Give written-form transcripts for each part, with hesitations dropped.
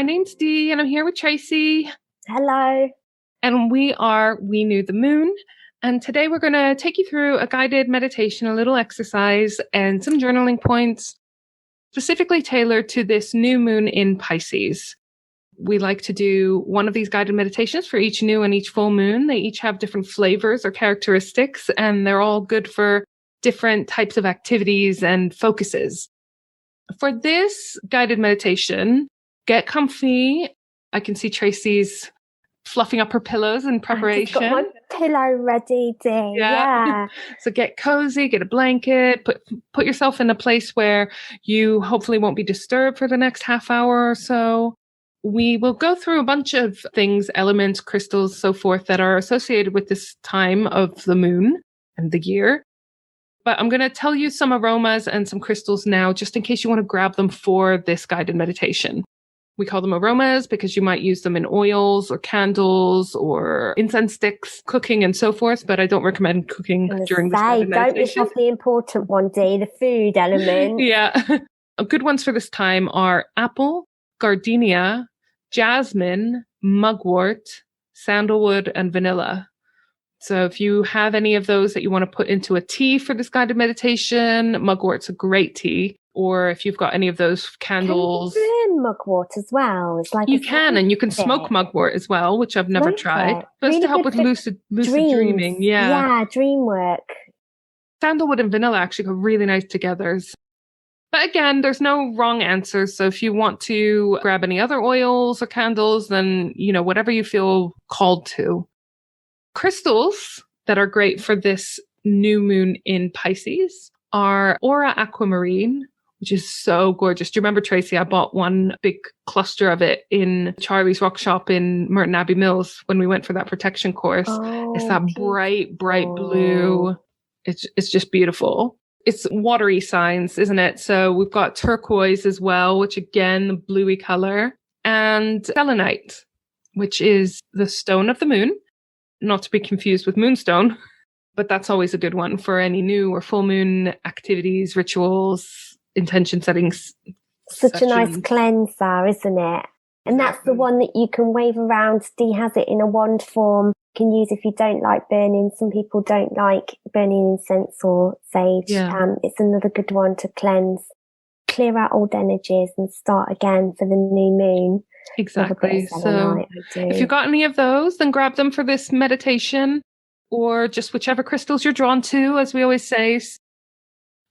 My name's Dee and I'm here with Tracey. Hello. And we Knew the Moon. And today we're going to take you through a guided meditation, a little exercise, and some journaling points specifically tailored to this new moon in Pisces. We like to do one of these guided meditations for each new and each full moon. They each have different flavors or characteristics, and they're all good for different types of activities and focuses. For this guided meditation, get comfy. I can see Tracey's fluffing up her pillows in preparation. I've got my pillow ready, Dee. Yeah. So get cozy, get a blanket, put yourself in a place where you hopefully won't be disturbed for the next half hour or so. We will go through a bunch of things, elements, crystals, so forth, that are associated with this time of the moon and the year. But I'm going to tell you some aromas and some crystals now, just in case you want to grab them for this guided meditation. We call them aromas because you might use them in oils or candles or incense sticks, cooking and so forth. But I don't recommend cooking during this guided meditation. Don't miss off the important one, Dee, the food element. Yeah. Good ones for this time are apple, gardenia, jasmine, mugwort, sandalwood, and vanilla. So if you have any of those that you want to put into a tea for this guided meditation, mugwort's a great tea. Or if you've got any of those candles. Can you burn mugwort as well? It's like you can, and you can smoke mugwort as well, which I've never tried. But really it's to help with lucid dreaming. Yeah, dream work. Sandalwood and vanilla actually go really nice together. But again, there's no wrong answers. So if you want to grab any other oils or candles, then, whatever you feel called to. Crystals that are great for this new moon in Pisces are Aura Aquamarine, which is so gorgeous. Do you remember, Tracey? I bought one big cluster of it in Charlie's Rock Shop in Merton Abbey Mills when we went for that protection course. It's that bright blue. It's just beautiful. It's watery signs, isn't it? So we've got turquoise as well, which again, the bluey color, and selenite, which is the stone of the moon, not to be confused with moonstone. But that's always a good one for any new or full moon activities, rituals, intention settings. Such a nice cleanser, isn't it? And that's the one that you can wave around. Dee has it in a wand form. You can use if you don't like burning. Some people don't like burning incense or sage. Yeah. It's another good one to cleanse, clear out old energies and start again for the new moon. Exactly. So if you've got any of those, then grab them for this meditation. Or just whichever crystals you're drawn to, as we always say. I'm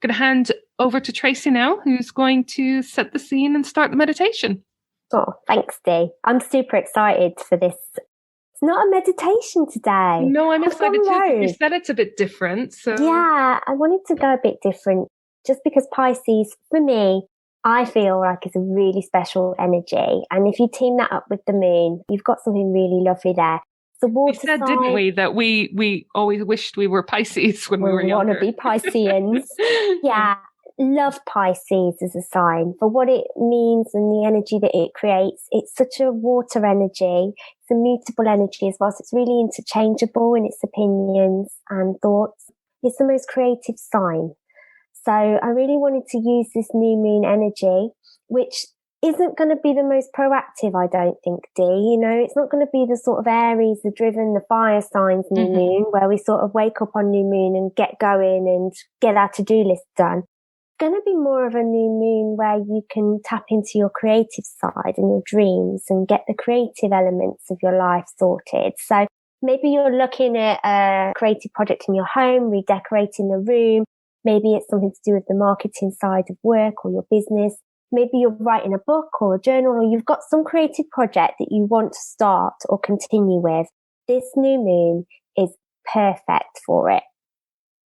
going to hand over to Tracey now, who's going to set the scene and start the meditation. Oh, thanks, Dee. I'm super excited for this. It's not a meditation today. No, I'm excited too. You said it's a bit different. So yeah, I wanted to go a bit different just because Pisces, for me, I feel like it's a really special energy. And if you team that up with the moon, you've got something really lovely there. We said, didn't we, that we always wished we were Pisces when we were younger. We want to be Pisceans. Yeah, love Pisces as a sign for what it means and the energy that it creates. It's such a water energy. It's a mutable energy as well. So it's really interchangeable in its opinions and thoughts. It's the most creative sign. So I really wanted to use this new moon energy, which isn't going to be the most proactive, I don't think, Dee. It's not going to be the sort of Aries, the driven, the fire signs new moon, where we sort of wake up on new moon and get going and get our to-do list done. It's going to be more of a new moon where you can tap into your creative side and your dreams and get the creative elements of your life sorted. So maybe you're looking at a creative project in your home, redecorating the room. Maybe it's something to do with the marketing side of work or your business. Maybe you're writing a book or a journal, or you've got some creative project that you want to start or continue with. This new moon is perfect for it.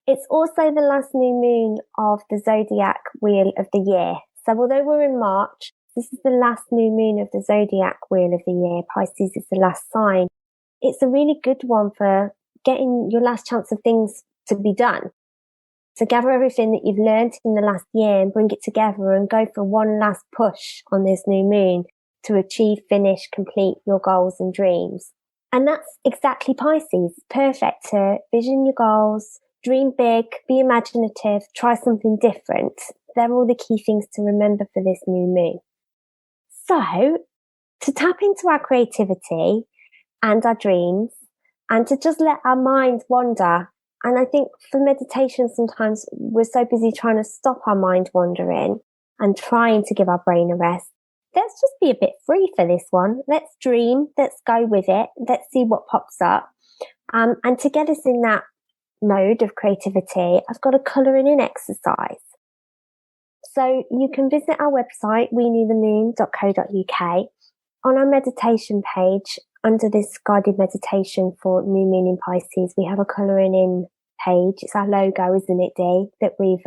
It's also the last new moon of the zodiac wheel of the year. So although we're in March, this is the last new moon of the zodiac wheel of the year. Pisces is the last sign. It's a really good one for getting your last chance of things to be done. So gather everything that you've learned in the last year and bring it together and go for one last push on this new moon to achieve, finish, complete your goals and dreams. And that's exactly Pisces. It's perfect to vision your goals, dream big, be imaginative, try something different. They're all the key things to remember for this new moon. So to tap into our creativity and our dreams and to just let our mind wander. And I think for meditation, sometimes we're so busy trying to stop our mind wandering and trying to give our brain a rest. Let's just be a bit free for this one. Let's dream. Let's go with it. Let's see what pops up. And to get us in that mode of creativity, I've got a colouring in exercise. So you can visit our website, weknewthemoon.co.uk. On our meditation page, under this guided meditation for new moon in Pisces, we have a colouring in page. It's our logo, isn't it, Dee? That we've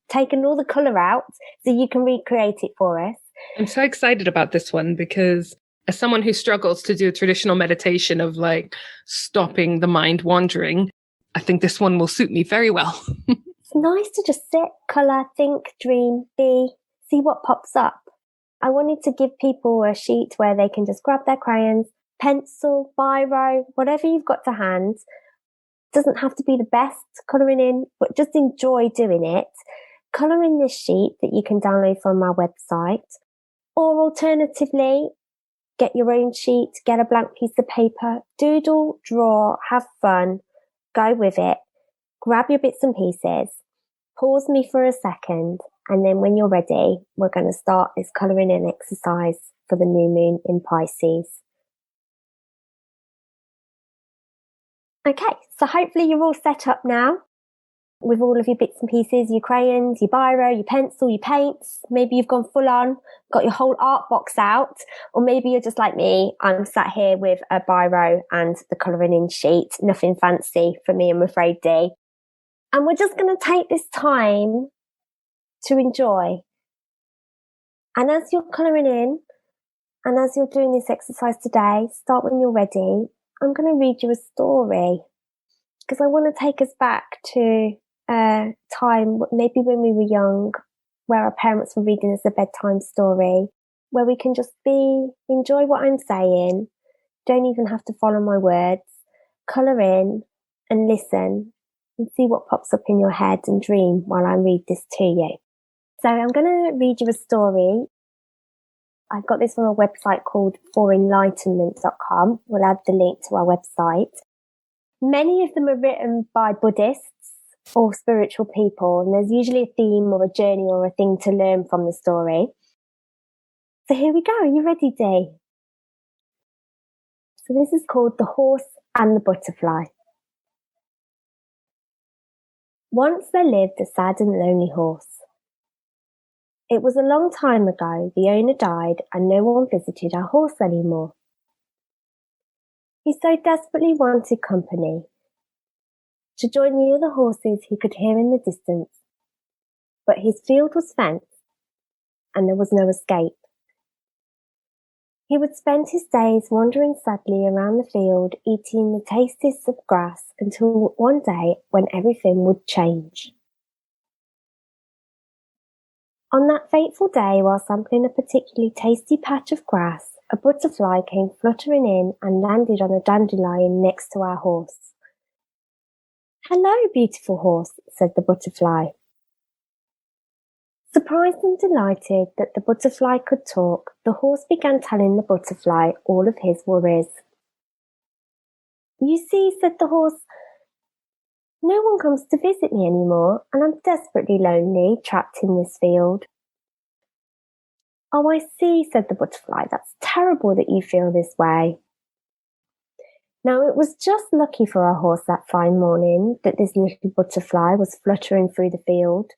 taken all the colour out so you can recreate it for us. I'm so excited about this one because as someone who struggles to do a traditional meditation of like stopping the mind wandering, I think this one will suit me very well. It's nice to just sit, colour, think, dream, be, see what pops up. I wanted to give people a sheet where they can just grab their crayons, pencil, biro, whatever you've got to hand. Doesn't have to be the best colouring in, but just enjoy doing it. Colour in this sheet that you can download from our website. Or alternatively, get your own sheet, get a blank piece of paper, doodle, draw, have fun, go with it, grab your bits and pieces, pause me for a second, and then when you're ready, we're going to start this colouring in exercise for the new moon in Pisces. Okay, so hopefully you're all set up now with all of your bits and pieces, your crayons, your biro, your pencil, your paints. Maybe you've gone full on, got your whole art box out, or maybe you're just like me. I'm sat here with a biro and the colouring in sheet. Nothing fancy for me, I'm afraid, Dee. And we're just going to take this time to enjoy. And as you're colouring in, and as you're doing this exercise today, start when you're ready. I'm going to read you a story because I want to take us back to a time, maybe when we were young, where our parents were reading us a bedtime story, where we can just enjoy what I'm saying, don't even have to follow my words, colour in and listen and see what pops up in your head and dream while I read this to you. So I'm going to read you a story. I've got this from a website called forenlightenment.com. We'll add the link to our website. Many of them are written by Buddhists or spiritual people, and there's usually a theme or a journey or a thing to learn from the story. So here we go. Are you ready, Dee? So this is called The Horse and the Butterfly. Once there lived a sad and lonely horse. It was a long time ago. The owner died and no one visited our horse anymore. He so desperately wanted company to join the other horses he could hear in the distance. But his field was fenced and there was no escape. He would spend his days wandering sadly around the field, eating the tastiest of grass until one day when everything would change. On that fateful day, while sampling a particularly tasty patch of grass, a butterfly came fluttering in and landed on a dandelion next to our horse. "Hello, beautiful horse," said the butterfly. Surprised and delighted that the butterfly could talk, the horse began telling the butterfly all of his worries. "You see," said the horse, "no one comes to visit me anymore, and I'm desperately lonely, trapped in this field." "Oh, I see," said the butterfly. "That's terrible that you feel this way." Now, it was just lucky for our horse that fine morning that this little butterfly was fluttering through the field.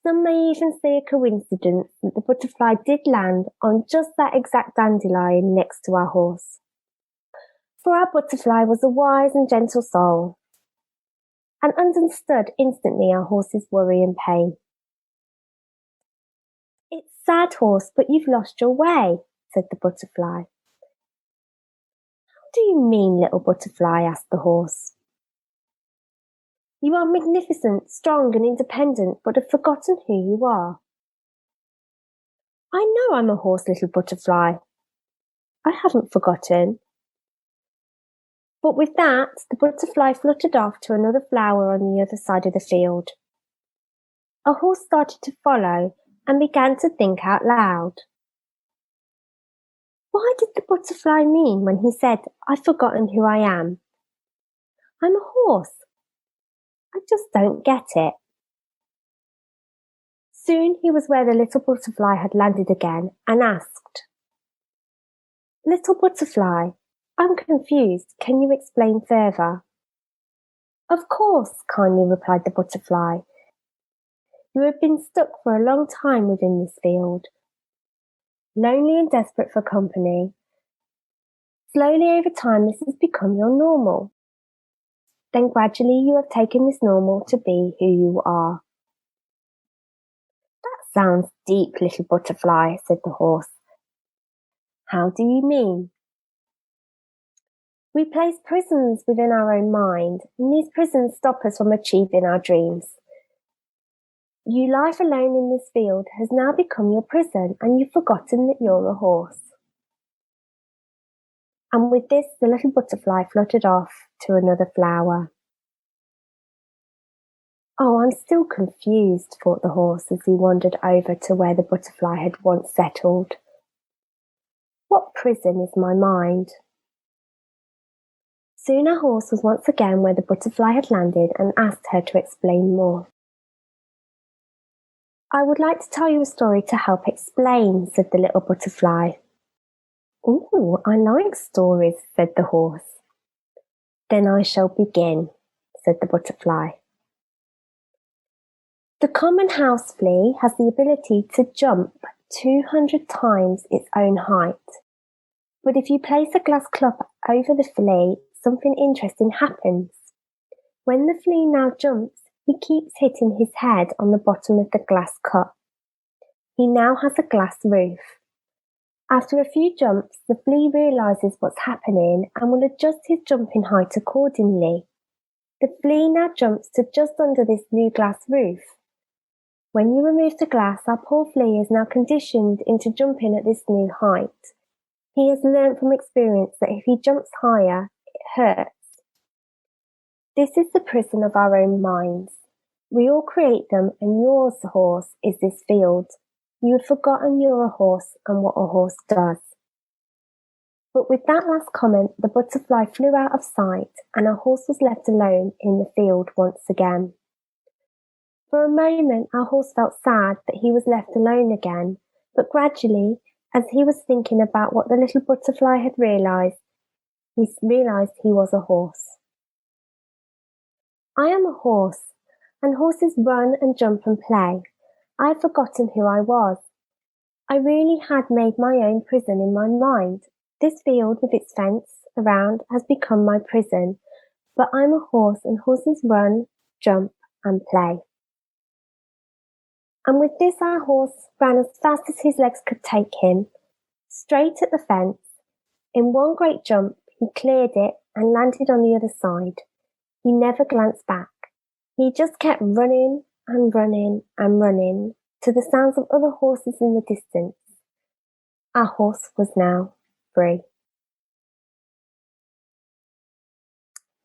Some may even say a coincidence that the butterfly did land on just that exact dandelion next to our horse. For our butterfly was a wise and gentle soul, and understood instantly our horse's worry and pain. "It's sad, horse, but you've lost your way," said the butterfly. "How do you mean, little butterfly?" asked the horse. "You are magnificent, strong and independent, but have forgotten who you are." "I know I'm a horse, little butterfly. I haven't forgotten." But with that, the butterfly fluttered off to another flower on the other side of the field. A horse started to follow and began to think out loud. Why did the butterfly mean when he said, "I've forgotten who I am"? I'm a horse. I just don't get it. Soon he was where the little butterfly had landed again and asked, "Little butterfly, I'm confused. Can you explain further?" "Of course," kindly replied the butterfly. "You have been stuck for a long time within this field, lonely and desperate for company. Slowly over time, this has become your normal. Then gradually you have taken this normal to be who you are." "That sounds deep, little butterfly," said the horse. "How do you mean?" "We place prisons within our own mind, and these prisons stop us from achieving our dreams. You, life alone in this field, has now become your prison, and you've forgotten that you're a horse." And with this, the little butterfly fluttered off to another flower. "Oh, I'm still confused," thought the horse as he wandered over to where the butterfly had once settled. "What prison is my mind?" Soon our horse was once again where the butterfly had landed and asked her to explain more. "I would like to tell you a story to help explain," said the little butterfly. "Ooh, I like stories," said the horse. "Then I shall begin," said the butterfly. The common house flea has the ability to jump 200 times its own height. But if you place a glass cup over the flea, something interesting happens. When the flea now jumps, he keeps hitting his head on the bottom of the glass cup. He now has a glass roof. After a few jumps, the flea realizes what's happening and will adjust his jumping height accordingly. The flea now jumps to just under this new glass roof. When you remove the glass, our poor flea is now conditioned into jumping at this new height. He has learned from experience that if he jumps higher, it hurts. This is the prison of our own minds. We all create them, and yours, horse, is this field. You have forgotten you're a horse and what a horse does. But with that last comment, the butterfly flew out of sight, and our horse was left alone in the field once again. For a moment, our horse felt sad that he was left alone again, but gradually, as he was thinking about what the little butterfly had realized he was a horse. I am a horse, and horses run and jump and play. I had forgotten who I was. I really had made my own prison in my mind. This field with its fence around has become my prison, but I'm a horse and horses run, jump and play. And with this our horse ran as fast as his legs could take him, straight at the fence. In one great jump he cleared it and landed on the other side. He never glanced back. He just kept running and running and running to the sounds of other horses in the distance. Our horse was now free.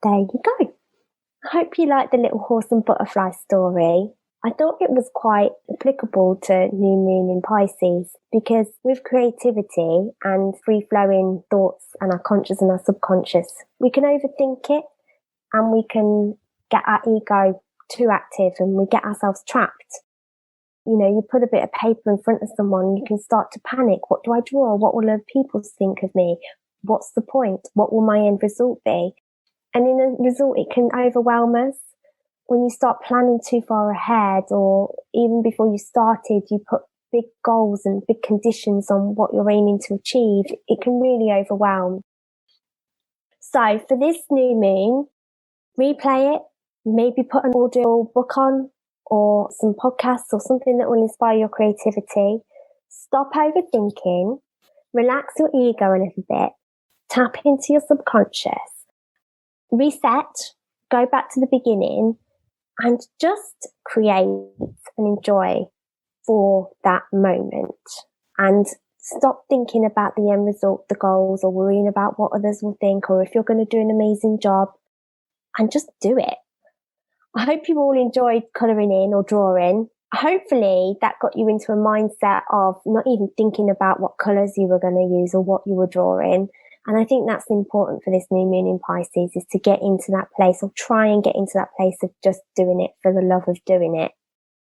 There you go. I hope you liked the little horse and butterfly story. I thought it was quite applicable to New Moon in Pisces because with creativity and free-flowing thoughts and our conscious and our subconscious, we can overthink it and we can get our ego too active and we get ourselves trapped. You know, you put a bit of paper in front of someone, you can start to panic. What do I draw? What will other people think of me? What's the point? What will my end result be? And in a result, it can overwhelm us. When you start planning too far ahead, or even before you started, you put big goals and big conditions on what you're aiming to achieve, it can really overwhelm. So for this new moon, replay it, maybe put an audio book on or some podcasts or something that will inspire your creativity. Stop overthinking, relax your ego a little bit, tap into your subconscious, reset, go back to the beginning, and just create and enjoy for that moment. And stop thinking about the end result, the goals, or worrying about what others will think, or if you're going to do an amazing job, and just do it. I hope you all enjoyed colouring in or drawing. hopefully that got you into a mindset of not even thinking about what colours you were going to use or what you were drawing. And I think that's important for this new moon in Pisces, is to get into that place, or try and get into that place of just doing it for the love of doing it,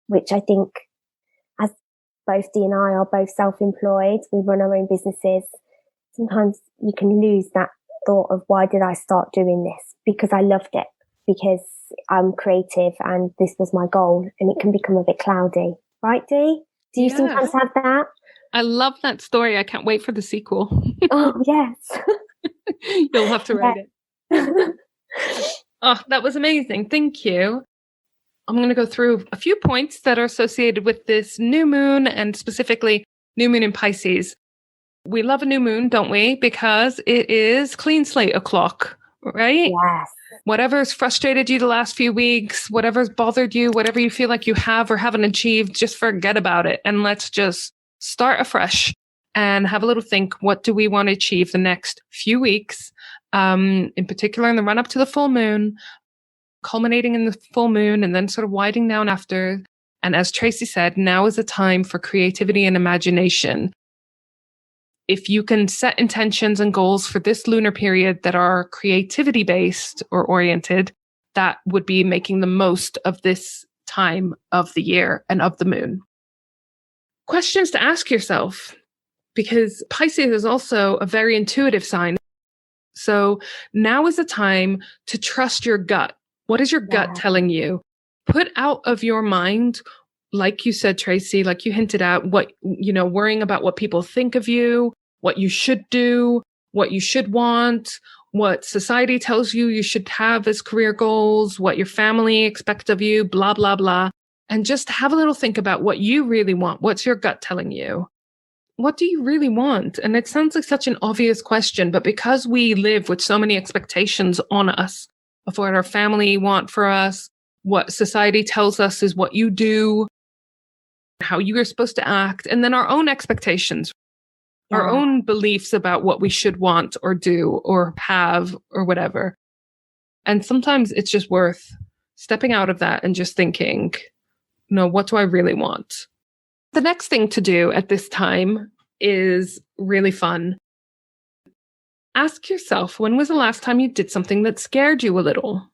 which I think, as both Dee and I are both self-employed, we run our own businesses. Sometimes you can lose that thought of, why did I start doing this? Because I loved it, because I'm creative and this was my goal, and it can become a bit cloudy. Right, Dee? Do you sometimes have that? I love that story. I can't wait for the sequel. Oh, yes. You'll have to write it. Oh, that was amazing. Thank you. I'm going to go through a few points that are associated with this new moon, and specifically new moon in Pisces. We love a new moon, don't we? Because it is clean slate o'clock, right? Yes. Whatever's frustrated you the last few weeks, whatever's bothered you, whatever you feel like you have or haven't achieved, just forget about it. And let's just start afresh and have a little think. What do we want to achieve the next few weeks? In particular, in the run up to the full moon, culminating in the full moon, and then sort of winding down after. And as Tracey said, now is a time for creativity and imagination. If you can set intentions and goals for this lunar period that are creativity based or oriented, that would be making the most of this time of the year and of the moon. Questions to ask yourself, because Pisces is also a very intuitive sign. So now is the time to trust your gut. What is your gut telling you? Put out of your mind, like you said, Tracey, like you hinted at, what, worrying about what people think of you, what you should do, what you should want, what society tells you you should have as career goals, what your family expects of you, blah, blah, blah. And just have a little think about what you really want. What's your gut telling you? What do you really want? And it sounds like such an obvious question, but because we live with so many expectations on us of what our family want for us, what society tells us is what you do, how you are supposed to act, and then our own expectations, our own beliefs about what we should want or do or have or whatever. And sometimes it's just worth stepping out of that and just thinking, no, what do I really want? The next thing to do at this time is really fun. Ask yourself, when was the last time you did something that scared you a little?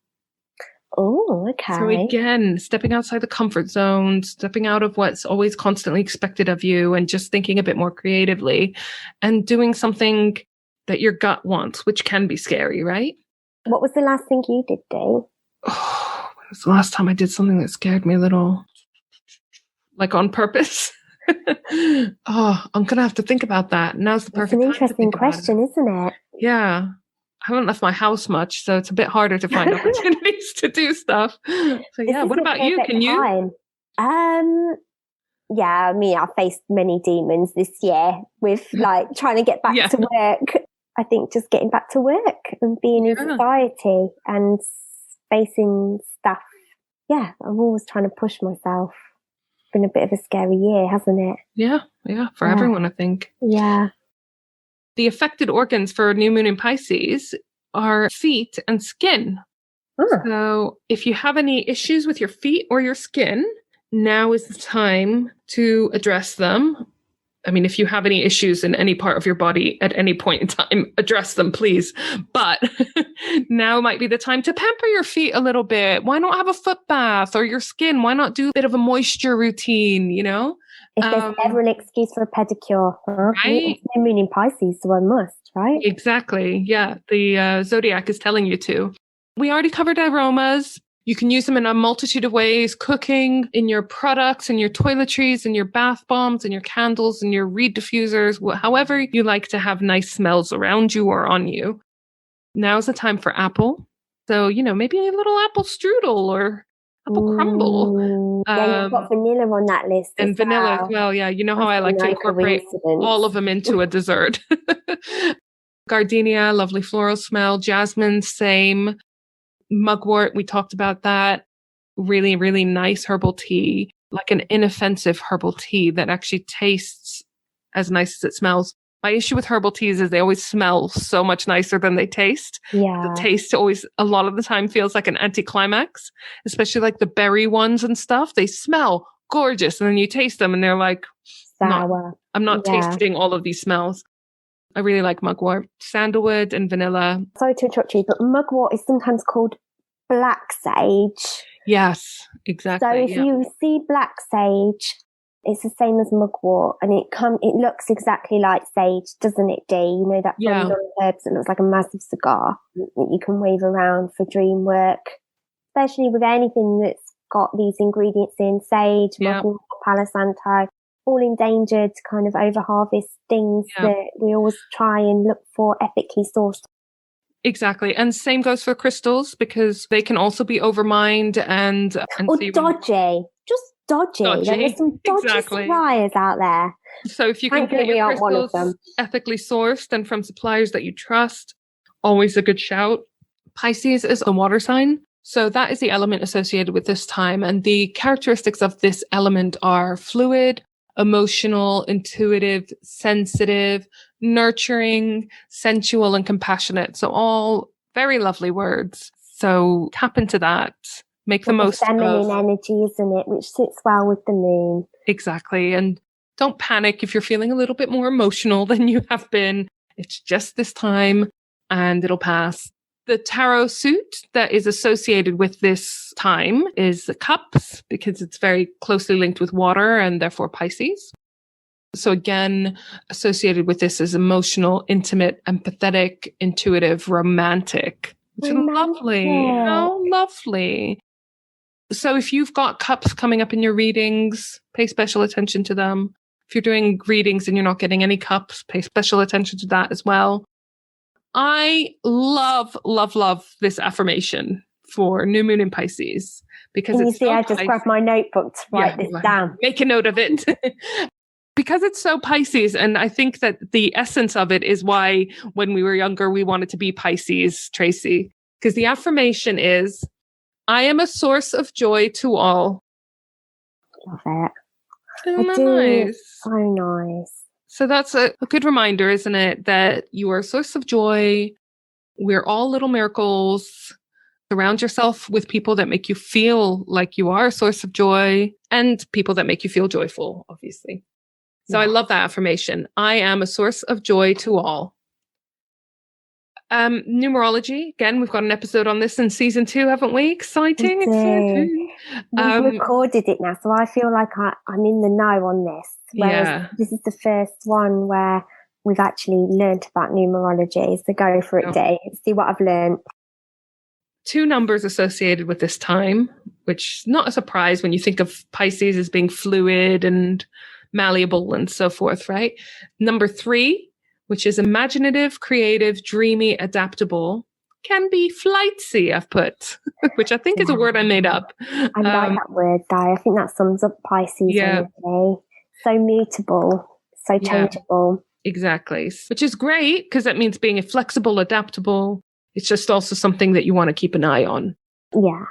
Oh, okay. So again, stepping outside the comfort zone, stepping out of what's always constantly expected of you, and just thinking a bit more creatively and doing something that your gut wants, which can be scary, right? What was the last thing you did, Dee? Oh, when was the last time I did something that scared me a little? Like on purpose? Oh, I'm going to have to think about that. Now's the perfect time. It's an interesting question, isn't it? Yeah. I haven't left my house much, so it's a bit harder to find opportunities to do stuff. So yeah, what about you? Can you? Yeah, I've faced many demons this year with like trying to get back to work. I think just getting back to work and being in society and facing stuff. Yeah, I'm always trying to push myself. It's been a bit of a scary year, hasn't it? Yeah, for everyone, I think. Yeah. The affected organs for new moon in Pisces are feet and skin. So if you have any issues with your feet or your skin, now is the time to address them. I mean, if you have any issues in any part of your body at any point in time, address them, please. But now might be the time to pamper your feet a little bit. Why not have a foot bath? Or your skin? Why not do a bit of a moisture routine, If there's ever an excuse for a pedicure, right? It's new moon in Pisces, so I must, right? Exactly. Yeah. The zodiac is telling you to. We already covered aromas. You can use them in a multitude of ways, cooking, in your products, in your toiletries, in your bath bombs, in your candles, in your reed diffusers, however you like to have nice smells around you or on you. Now's the time for apple. So, maybe a little apple strudel or apple crumble. Yeah, you've got vanilla on that list. And vanilla as well. Yeah, you know how I like to incorporate all of them into a dessert. Gardenia, lovely floral smell. Jasmine, same. Mugwort, we talked about that. Really, really nice herbal tea, like an inoffensive herbal tea that actually tastes as nice as it smells. My issue with herbal teas is they always smell so much nicer than they taste. Yeah. The taste always, a lot of the time, feels like an anticlimax, especially like the berry ones and stuff. They smell gorgeous. And then you taste them and they're like, sour. I'm not tasting all of these smells. I really like mugwort, sandalwood and vanilla. Sorry to interrupt you, but mugwort is sometimes called black sage. Yes, exactly. So if you see black sage, it's the same as mugwort, and it looks exactly like sage, doesn't it, Dee? You know, that bundle of herbs that looks like a massive cigar that you can wave around for dream work, especially with anything that's got these ingredients in, sage, mugwort, Palo Santo, all endangered kind of over-harvest things that we always try and look for ethically sourced. Exactly. And same goes for crystals, because they can also be overmined and or dodgy. Just dodgy. There's some dodgy suppliers out there. So if you can get your crystals ethically sourced and from suppliers that you trust, always a good shout. Pisces is a water sign. So that is the element associated with this time. And the characteristics of this element are fluid, emotional, intuitive, sensitive, nurturing, sensual, and compassionate. So all very lovely words. So tap into that. Make the most of feminine energy, isn't it? Which sits well with the moon. Exactly. And don't panic if you're feeling a little bit more emotional than you have been. It's just this time and it'll pass. The tarot suit that is associated with this time is the cups, because it's very closely linked with water and therefore Pisces. So again, associated with this is emotional, intimate, empathetic, intuitive, romantic. Which is lovely. How lovely. So if you've got cups coming up in your readings, pay special attention to them. If you're doing readings and you're not getting any cups, pay special attention to that as well. I love, love, love this affirmation for new moon in Pisces, because you see, I just grabbed my notebook to write this down. Make a note of it. Because it's so Pisces. And I think that the essence of it is why when we were younger, we wanted to be Pisces, Tracey. Because the affirmation is, I am a source of joy to all. Love it. Isn't that nice? So nice. So that's a good reminder, isn't it? That you are a source of joy. We're all little miracles. Surround yourself with people that make you feel like you are a source of joy, and people that make you feel joyful, obviously. So I love that affirmation. I am a source of joy to all. Numerology. Again, we've got an episode on this in season 2, haven't we? Exciting. We've recorded it now, so I feel like I'm in the know on this. Whereas this is the first one where we've actually learned about numerology. So go for it, Dee. See what I've learned. 2 numbers associated with this time, which is not a surprise when you think of Pisces as being fluid and malleable and so forth, right? Number 3, which is imaginative, creative, dreamy, adaptable, can be flightsy, I've put, which I think is a word I made up. I like that word, though. I think that sums up Pisces energy. So mutable, so changeable. Exactly. Which is great, because that means being flexible, adaptable. It's just also something that you want to keep an eye on. Yeah.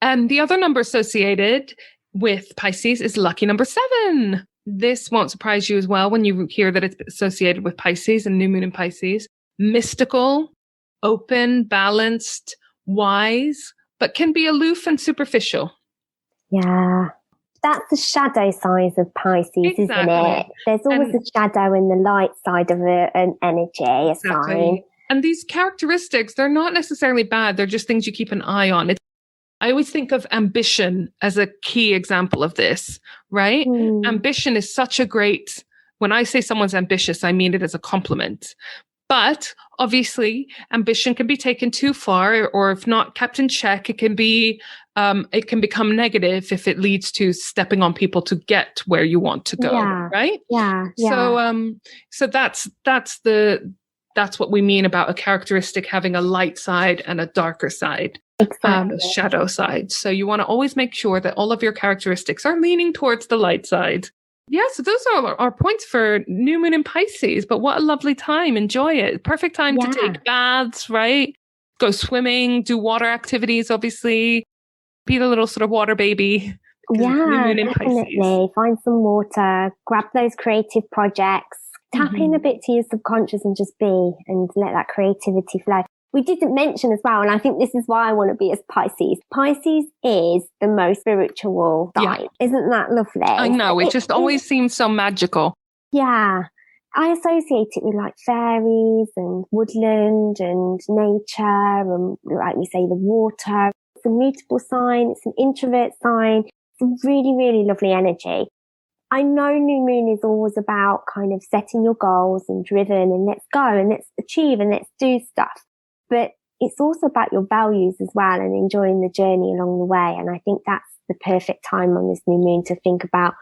And the other number associated with Pisces is lucky number 7. This won't surprise you as well when you hear that it's associated with Pisces and new moon in Pisces. Mystical, open, balanced, wise, but can be aloof and superficial. Yeah. That's the shadow side of Pisces, isn't it? There's always a shadow and the light side of an energy, a sign. And these characteristics, they're not necessarily bad. They're just things you keep an eye on. I always think of ambition as a key example of this, right? Ambition is such a great, when I say someone's ambitious, I mean it as a compliment. But obviously, ambition can be taken too far, or if not kept in check, it can become negative if it leads to stepping on people to get where you want to go, right? Yeah. So that's what we mean about a characteristic having a light side and a darker side. Exactly. A shadow side. So you want to always make sure that all of your characteristics are leaning towards the light side. Yeah, so those are our points for new moon in Pisces. But what a lovely time. Enjoy it. Perfect time to take baths, right? Go swimming, do water activities, obviously. Be the little sort of water baby. Yeah, definitely. Find some water, grab those creative projects, tap in a bit to your subconscious and just be, and let that creativity flow. We didn't mention as well, and I think this is why I want to be as Pisces. Pisces is the most spiritual sign. Yeah. Isn't that lovely? I know. It just always seems so magical. Yeah. I associate it with like fairies and woodland and nature and, like we say, the water. It's a mutable sign. It's an introvert sign. It's a really, really lovely energy. I know new moon is always about kind of setting your goals and driven and let's go and let's achieve and let's do stuff. But it's also about your values as well and enjoying the journey along the way. And I think that's the perfect time on this new moon to think about,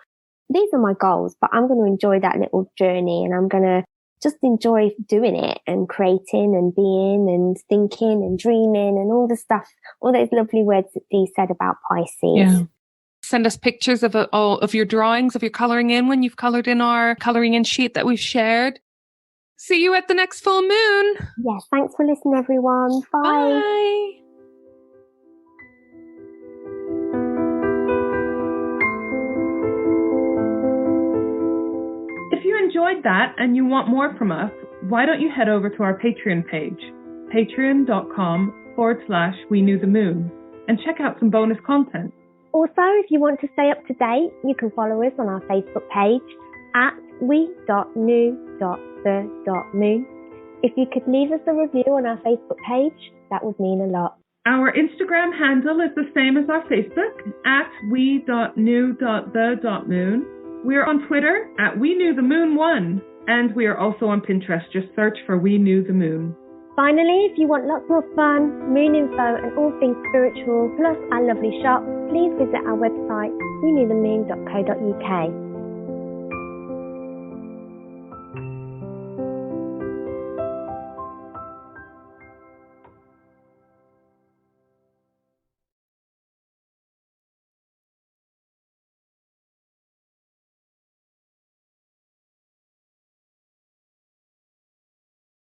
these are my goals, but I'm going to enjoy that little journey and I'm going to just enjoy doing it and creating and being and thinking and dreaming and all the stuff, all those lovely words that Dee said about Pisces. Yeah. Send us pictures of your drawings, of your colouring in when you've coloured in our colouring in sheet that we've shared. See you at the next full moon. Yes, thanks for listening, everyone. Bye. Bye. If you enjoyed that and you want more from us, why don't you head over to our Patreon page, patreon.com/We Knew the Moon, and check out some bonus content. Also, if you want to stay up to date, you can follow us on our Facebook page at we.knew.the.moon. If you could leave us a review on our Facebook page, that would mean a lot. Our Instagram handle is the same as our Facebook, at we.knew.the.moon. We're on Twitter at We Knew the Moon 1, and we are also on Pinterest. Just search for We Knew the Moon. Finally, if you want lots more fun, moon info and all things spiritual, plus our lovely shop, please visit our website, weknewthemoon.co.uk.